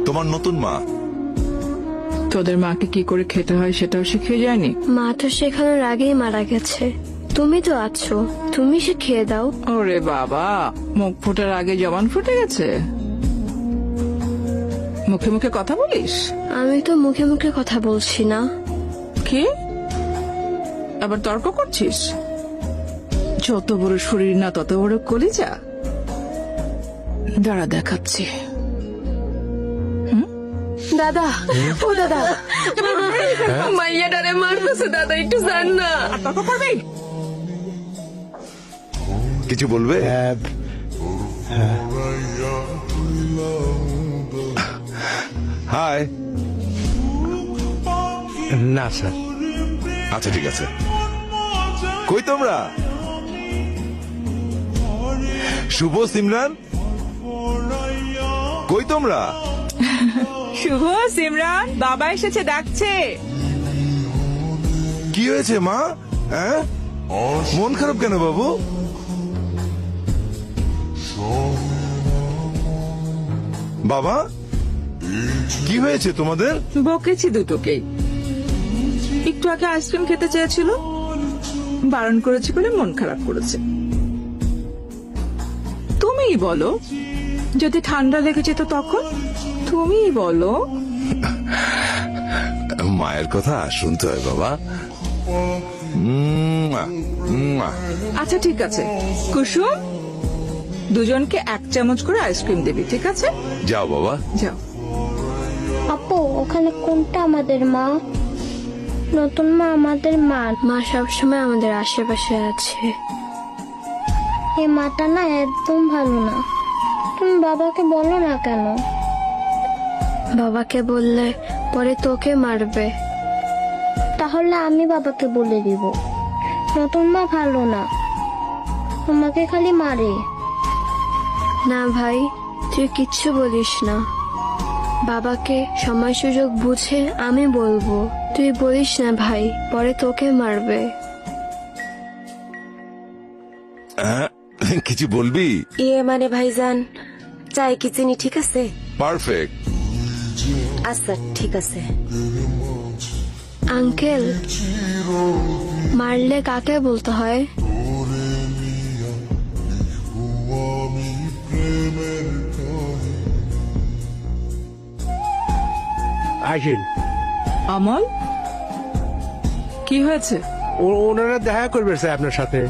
তোমার নতুন মা। তোদের মাকে কি করে খেতে হয় সেটাও শিখিয়ে যায়নি? মা তো শেখানোর আগেই মারা গেছে, তুমি তো আছো, তুমি শিখিয়ে দাও। ওরে বাবা, মুখ ফোটার আগে জবান ফুটে গেছে। মুখে মুখে কথা বলিস? আমি তো মুখে মুখে কথা বলছি না। কি আবার তর্ক করছিস? যত বড় শরীর না তত বড় কলিজা। দাঁড়া দেখাচ্ছি। দাদা, ও দাদা, মাইয়াটারে মারতেছে দাদা, একটু জান না। তর্ক করবি? কিছু বলবে? হাই। না স্যার। আচ্ছা ঠিক আছে। কই তোমরা? শুভ, সিমরান, কই তোমরা? শুভ, সিমরান, বাবা এসেছে, ডাকছে। কি হয়েছে মা? হ্যাঁ, মন খারাপ কেন বাবু? বাবা, কি হয়েছে তোমাদের? বকেছি দুটোকেই। একটু আগে আইসক্রিম খেতে চেয়েছিল, বারণ করেছি বলে মন খারাপ করেছে। তুমিই বলো, যদি ঠান্ডা লেগে যেত তখন? তুমিই বলো। মায়ের কথা শুনতে হয় বাবা। আচ্ছা ঠিক আছে কুসুম, দুজনকে 1 চামচ করে আইসক্রিম দিবি, ঠিক আছে? যাও বাবা, যাও। আপু, ওখানে কোনটা আমাদের মা? নতুন মা আমাদের মা। মা সবসময় আমাদের আশেপাশে আছে। এই মাটা না একদম ভালো না। তুমি বাবাকে বলো না কেন? বাবাকে বললে পরে তোকে মারবে। তাহলে আমি বাবাকে বলে দিব, নতুন মা ভালো না, তোমাকে খালি মারে। না ভাই, তুই কিচ্ছু বলিস না। বাবাকে সময় সুযোগ বুঝে আমি বলবো। তুই বলিস না ভাই, পরে তোকে মারবে। কিছু বলবি? ইয়ে মানে ভাইজান, চাই কি চিনি ঠিক আছে? পারফেক্ট। আচ্ছা ঠিক আছে। আঙ্কেল, মারলে কাকে বলতে হয়? আসেন। অমল, কি হয়েছে? ওনারা দেখা করবে স্যার আপনার সাথে।